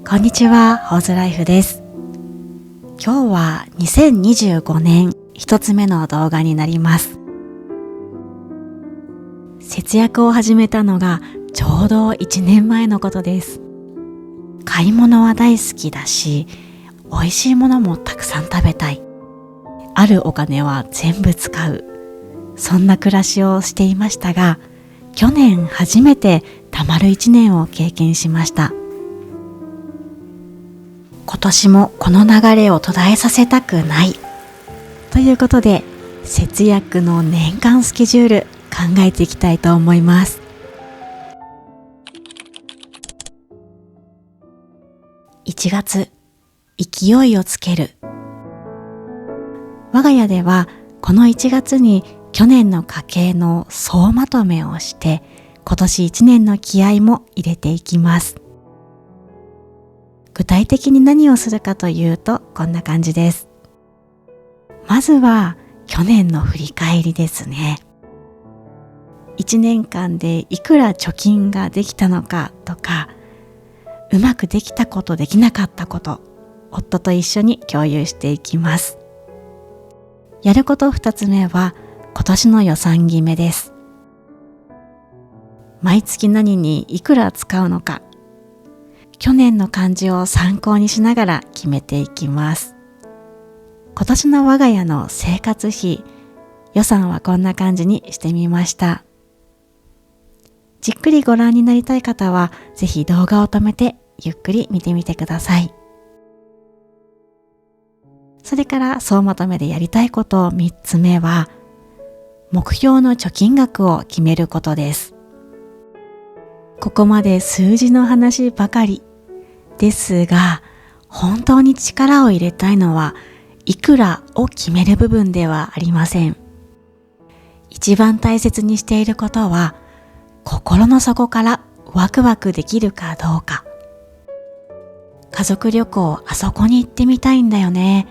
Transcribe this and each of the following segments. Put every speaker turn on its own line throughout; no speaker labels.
こんにちは、ホーズライフです。今日は2025年一つ目の動画になります。節約を始めたのがちょうど1年前のことです。買い物は大好きだし、美味しいものもたくさん食べたい。あるお金は全部使う。そんな暮らしをしていましたが、去年初めてたまる1年を経験しました。今年もこの流れを途絶えさせたくないということで、節約の年間スケジュール考えていきたいと思います。1月、勢いをつける。我が家ではこの1月に去年の家計の総まとめをして、今年1年の気合も入れていきます。具体的に何をするかというと、こんな感じです。まずは去年の振り返りですね。1年間でいくら貯金ができたのかとか、うまくできたことできなかったこと、夫と一緒に共有していきます。やること2つ目は今年の予算決めです。毎月何にいくら使うのか、去年の漢字を参考にしながら決めていきます。今年の我が家の生活費、予算はこんな感じにしてみました。じっくりご覧になりたい方は、ぜひ動画を止めてゆっくり見てみてください。それから総まとめでやりたいこと3つ目は、目標の貯金額を決めることです。ここまで数字の話ばかりですが、本当に力を入れたいのはいくらを決める部分ではありません。一番大切にしていることは、心の底からワクワクできるかどうか。家族旅行あそこに行ってみたいんだよね。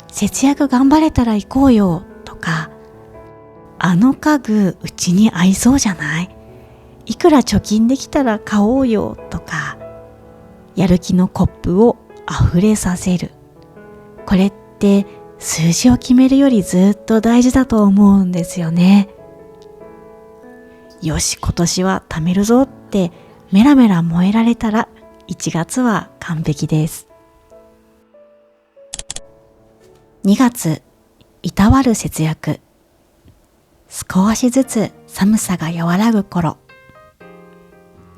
節約頑張れたら行こうよとか、あの家具うちに合いそうじゃない？いくら貯金できたら買おうよとか、やる気のコップを溢れさせる。これって数字を決めるよりずっと大事だと思うんですよね。よし、今年は貯めるぞってメラメラ燃えられたら1月は完璧です。2月、いたわる節約。少しずつ寒さが和らぐ頃。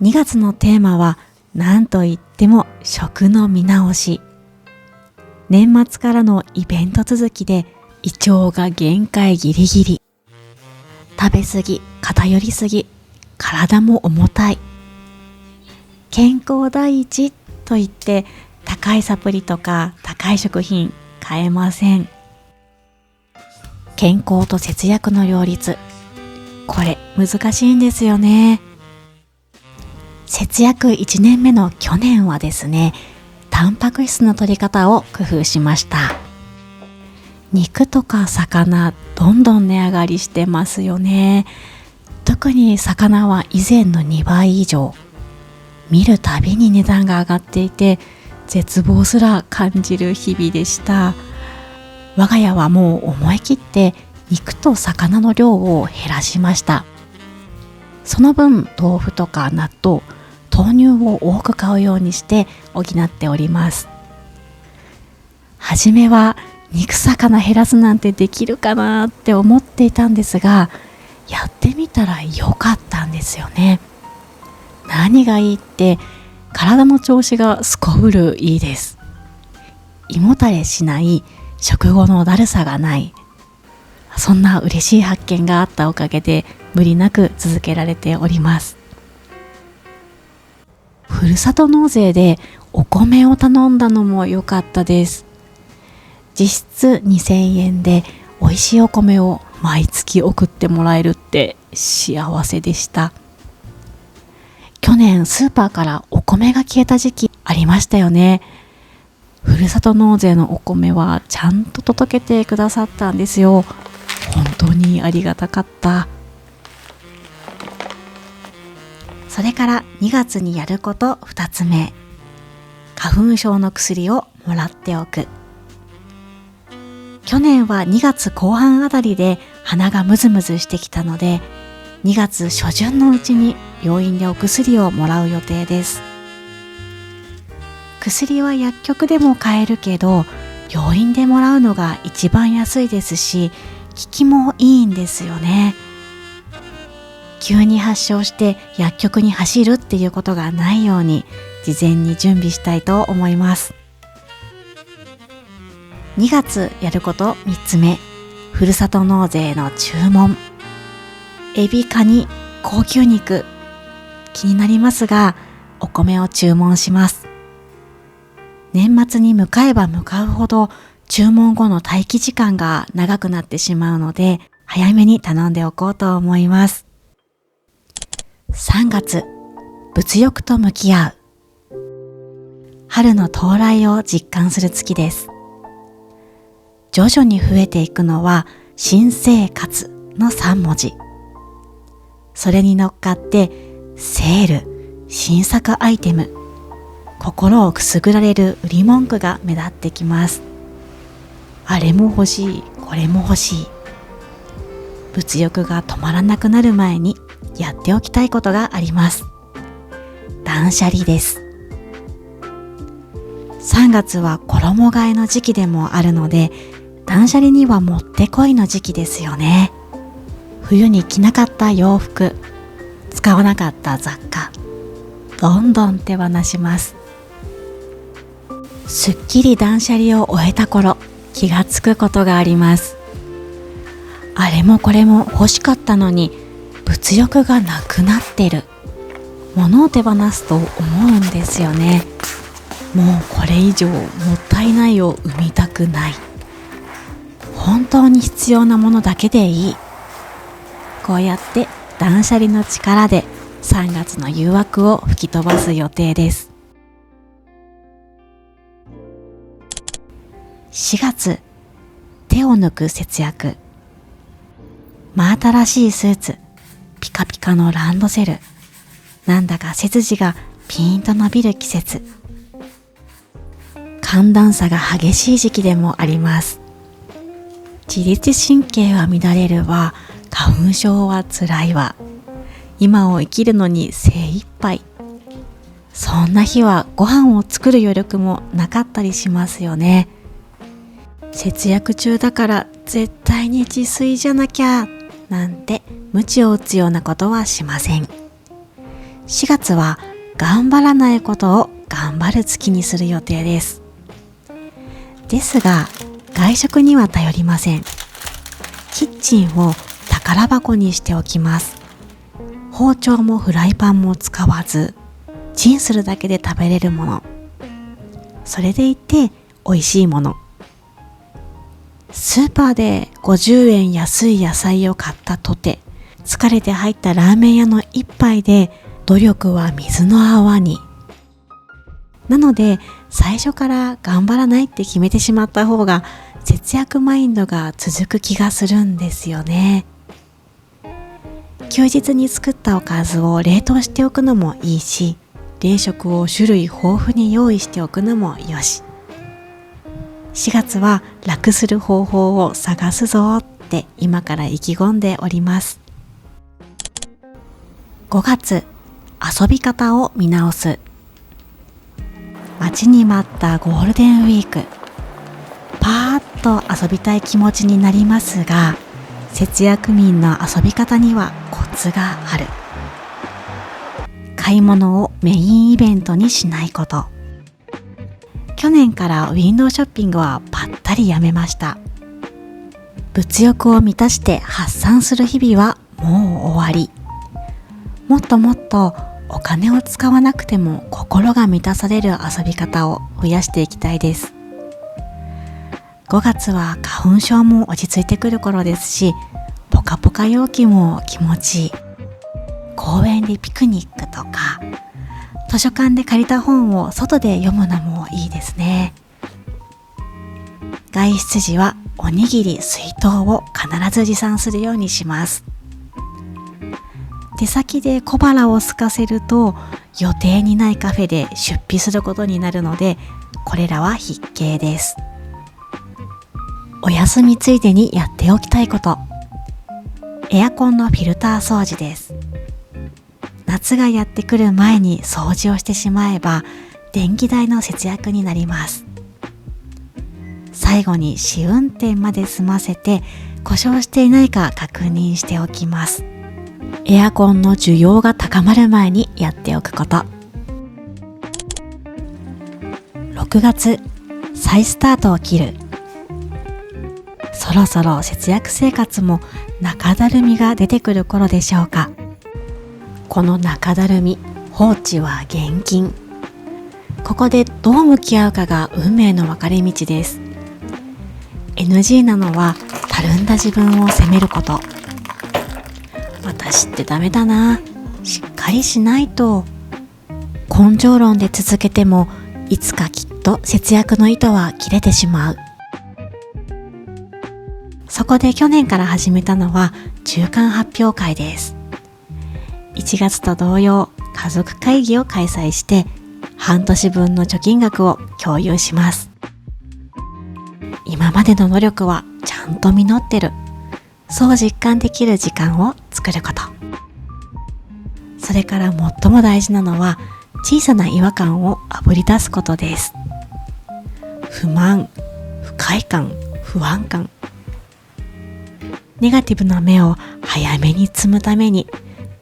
2月のテーマは何といっても食の見直し。年末からのイベント続きで胃腸が限界ギリギリ。食べ過ぎ、偏りすぎ、体も重たい。健康第一と言って高いサプリとか高い食品買えません。健康と節約の両立。これ難しいんですよね。節約1年目の去年はですね、タンパク質の取り方を工夫しました。肉とか魚、どんどん値上がりしてますよね。特に魚は以前の2倍以上。見るたびに値段が上がっていて、絶望すら感じる日々でした。我が家はもう思い切って肉と魚の量を減らしました。その分、豆腐とか納豆、豆乳を多く買うようにして補っております。はじめは肉魚減らすなんてできるかなって思っていたんですが、やってみたら良かったんですよね。何がいいって、体の調子がすこぶるいいです。胃もたれしない、食後のだるさがない。そんな嬉しい発見があったおかげで無理なく続けられております。ふるさと納税でお米を頼んだのも良かったです。実質2000円で美味しいお米を毎月送ってもらえるって幸せでした。去年スーパーからお米が消えた時期ありましたよね。ふるさと納税のお米はちゃんと届けてくださったんですよ。本当にありがたかった。それから2月にやること2つ目。花粉症の薬をもらっておく。去年は2月後半あたりで鼻がムズムズしてきたので、2月初旬のうちに病院でお薬をもらう予定です。薬は薬局でも買えるけど、病院でもらうのが一番安いですし、効きもいいんですよね。急に発症して薬局に走るっていうことがないように事前に準備したいと思います。2月やること3つ目、ふるさと納税の注文。エビ、カニ、高級肉、気になりますが、お米を注文します。年末に向かえば向かうほど注文後の待機時間が長くなってしまうので、早めに頼んでおこうと思います。3月、物欲と向き合う。春の到来を実感する月です。徐々に増えていくのは新生活の3文字。それに乗っかってセール、新作アイテム、心をくすぐられる売り文句が目立ってきます。あれも欲しい、これも欲しい。物欲が止まらなくなる前にやっておきたいことがあります。断捨離です。3月は衣替えの時期でもあるので、断捨離にはもってこいの時期ですよね。冬に着なかった洋服、使わなかった雑貨、どんどん手放します。すっきり断捨離を終えた頃、気がつくことがあります。あれもこれも欲しかったのに物欲がなくなってる。物を手放すと思うんですよね。もうこれ以上もったいないを生みたくない。本当に必要なものだけでいい。こうやって断捨離の力で3月の誘惑を吹き飛ばす予定です。4月、手を抜く節約。真新しいスーツ、ピカピカのランドセル、なんだか背筋がピーンと伸びる季節。寒暖差が激しい時期でもあります。自律神経は乱れるわ、花粉症はつらいわ、今を生きるのに精一杯。そんな日はご飯を作る余力もなかったりしますよね。節約中だから絶対に自炊じゃなきゃなんて鞭を打つようなことはしません。4月は頑張らないことを頑張る月にする予定です。ですが外食には頼りません。キッチンを宝箱にしておきます。包丁もフライパンも使わず、チンするだけで食べれるもの。それでいて美味しいもの。スーパーで50円安い野菜を買ったとて、疲れて入ったラーメン屋の一杯で努力は水の泡に。なので最初から頑張らないって決めてしまった方が節約マインドが続く気がするんですよね。休日に作ったおかずを冷凍しておくのもいいし、冷食を種類豊富に用意しておくのもよし。4月は楽する方法を探すぞって今から意気込んでおります。5月、遊び方を見直す。待ちに待ったゴールデンウィーク。パーッと遊びたい気持ちになりますが、節約民の遊び方にはコツがある。買い物をメインイベントにしないこと。去年からウィンドウショッピングはぱったりやめました。物欲を満たして発散する日々はもう終わり。もっともっとお金を使わなくても心が満たされる遊び方を増やしていきたいです。5月は花粉症も落ち着いてくる頃ですし、ポカポカ陽気も気持ちいい。公園でピクニックとか、図書館で借りた本を外で読むのもいいですね。外出時はおにぎり、水筒を必ず持参するようにします。手先で小腹を空かせると予定にないカフェで出費することになるので、これらは必見です。お休みついでにやっておきたいこと。エアコンのフィルター掃除です。夏がやってくる前に掃除をしてしまえば電気代の節約になります。最後に試運転まで済ませて故障していないか確認しておきます。エアコンの需要が高まる前にやっておくこと。6月、再スタートを切る。そろそろ節約生活も中だるみが出てくる頃でしょうか。この中だるみ、放置は厳禁。ここでどう向き合うかが運命の分かれ道です。NG なのはたるんだ自分を責めること。私ってダメだな、しっかりしないと。根性論で続けてもいつかきっと節約の糸は切れてしまう。そこで去年から始めたのは中間発表会です。1月と同様、家族会議を開催して半年分の貯金額を共有します。今までの努力はちゃんと実ってる。そう実感できる時間を作ること。それから最も大事なのは小さな違和感をあぶり出すことです。不満、不快感、不安感。ネガティブな目を早めに積むために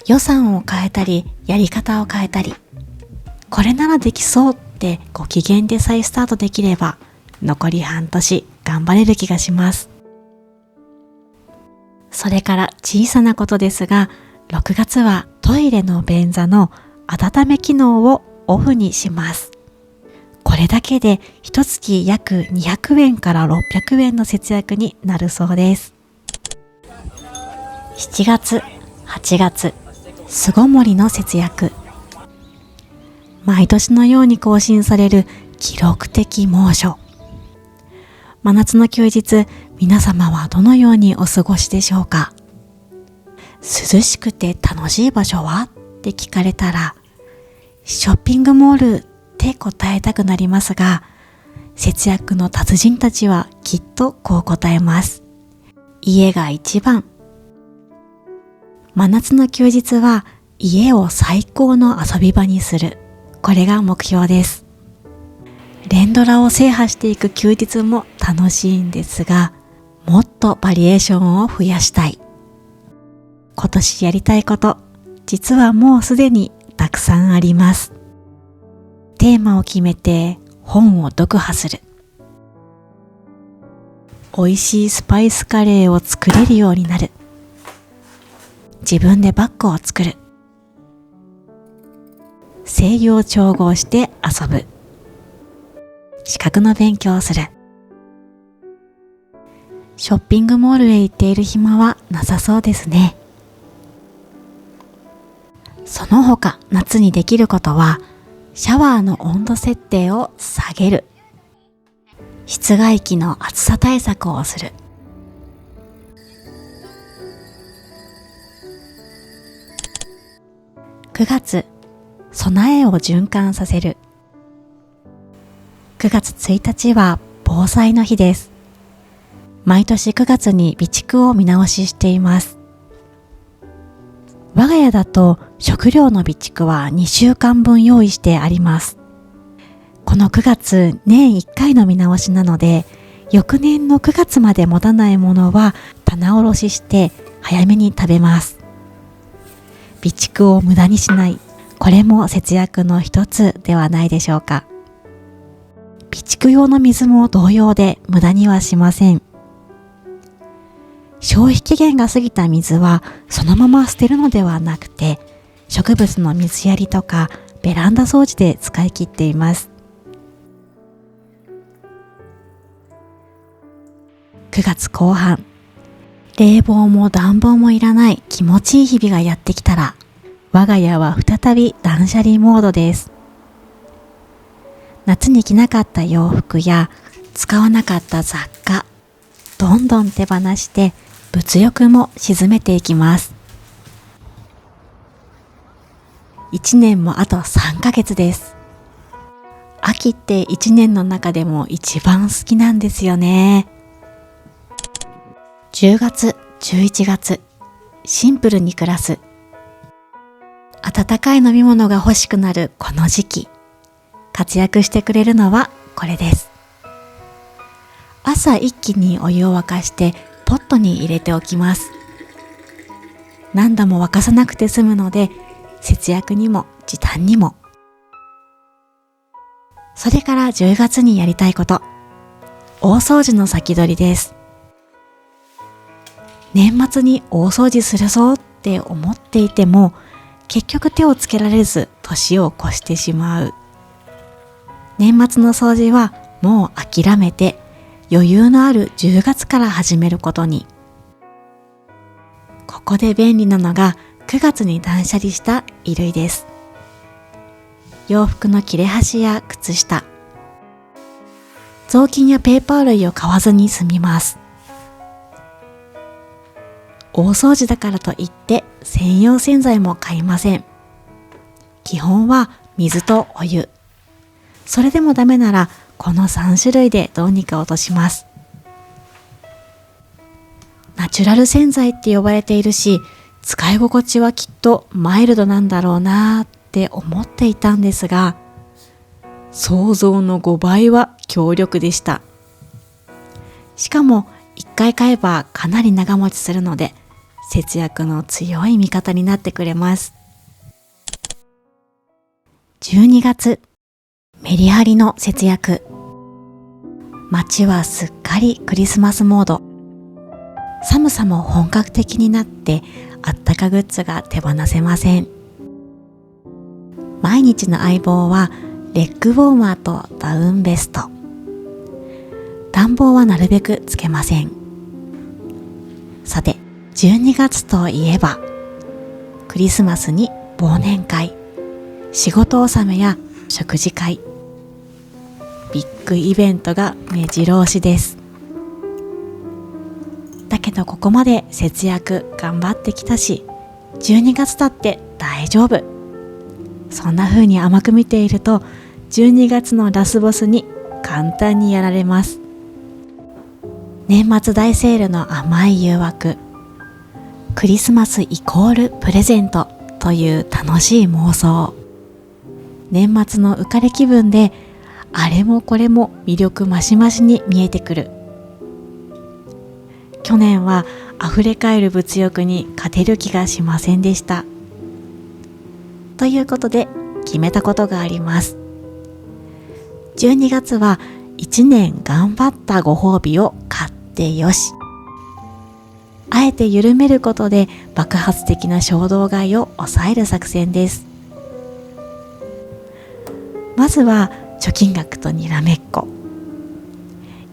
予算を変えたりやり方を変えたり、これならできそうってご機嫌で再スタートできれば残り半年頑張れる気がします。それから小さなことですが、6月はトイレの便座の温め機能をオフにします。これだけで1月約200円から600円の節約になるそうです。7月、8月、巣ごもりの節約。毎年のように更新される記録的猛暑。真夏の休日、皆様はどのようにお過ごしでしょうか。涼しくて楽しい場所はって聞かれたら、ショッピングモールって答えたくなりますが、節約の達人たちはきっとこう答えます。家が一番。真夏の休日は家を最高の遊び場にする。これが目標です。連ドラを制覇していく休日も楽しいんですが、もっとバリエーションを増やしたい。今年やりたいこと、実はもうすでにたくさんあります。テーマを決めて本を読破する。美味しいスパイスカレーを作れるようになる。自分でバッグを作る。声優調合して遊ぶ。資格の勉強をする。ショッピングモールへ行っている暇はなさそうですね。その他夏にできることは、シャワーの温度設定を下げる。室外機の暑さ対策をする。9月、備えを循環させる。9月1日は防災の日です。毎年9月に備蓄を見直ししています。我が家だと食料の備蓄は2週間分用意してあります。この9月年1回の見直しなので、翌年の9月まで持たないものは棚卸しして早めに食べます。備蓄を無駄にしない。これも節約の一つではないでしょうか。備蓄用の水も同様で無駄にはしません。消費期限が過ぎた水はそのまま捨てるのではなくて、植物の水やりとかベランダ掃除で使い切っています。9月後半、冷房も暖房もいらない気持ちいい日々がやってきたら、我が家は再び断捨離モードです。夏に着なかった洋服や使わなかった雑貨、どんどん手放して物欲も沈めていきます。1年もあと3ヶ月です。秋って1年の中でも一番好きなんですよね。10月、11月、シンプルに暮らす。温かい飲み物が欲しくなるこの時期、活躍してくれるのはこれです。朝一気にお湯を沸かしてポットに入れておきます。何度も沸かさなくて済むので、節約にも時短にも。それから10月にやりたいこと、大掃除の先取りです。年末に大掃除するぞって思っていても、結局手をつけられず年を越してしまう。年末の掃除はもう諦めて、余裕のある10月から始めることに。ここで便利なのが9月に断捨離した衣類です。洋服の切れ端や靴下、雑巾やペーパー類を買わずに済みます。大掃除だからといって専用洗剤も買いません。基本は水とお湯。それでもダメならこの3種類でどうにか落とします。ナチュラル洗剤って呼ばれているし、使い心地はきっとマイルドなんだろうなーって思っていたんですが、想像の5倍は強力でした。しかも1回買えばかなり長持ちするので、節約の強い味方になってくれます。12月、メリハリの節約。街はすっかりクリスマスモード。寒さも本格的になってあったかグッズが手放せません。毎日の相棒はレッグウォーマーとダウンベスト。暖房はなるべくつけません。さて、12月といえばクリスマスに忘年会、仕事納めや食事会、ビッグイベントが目白押しです。だけどここまで節約頑張ってきたし、12月だって大丈夫。そんな風に甘く見ていると、12月のラスボスに簡単にやられます。年末大セールの甘い誘惑。クリスマスイコールプレゼントという楽しい妄想。年末の浮かれ気分で、あれもこれも魅力増し増しに見えてくる。去年は溢れ返る物欲に勝てる気がしませんでした。ということで決めたことがあります。12月は1年頑張ったご褒美を買ってよし。あえて緩めることで爆発的な衝動買いを抑える作戦です。まずは貯金額とにらめっこ。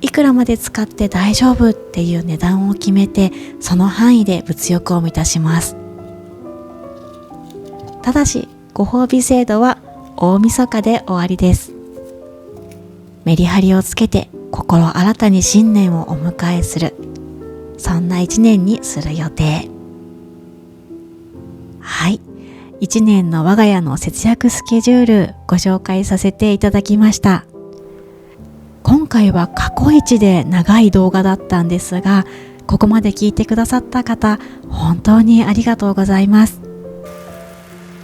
いくらまで使って大丈夫っていう値段を決めて、その範囲で物欲を満たします。ただしご褒美制度は大晦日で終わりです。メリハリをつけて心新たに新年をお迎えする、そんな一年にする予定。はい、一年の我が家の節約スケジュールご紹介させていただきました。今回は過去一で長い動画だったんですが、ここまで聞いてくださった方、本当にありがとうございます。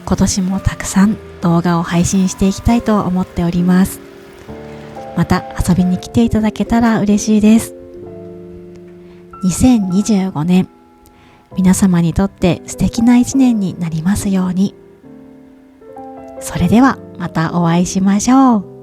今年もたくさん動画を配信していきたいと思っております。また遊びに来ていただけたら嬉しいです。2025年、皆様にとって素敵な一年になりますように。それではまたお会いしましょう。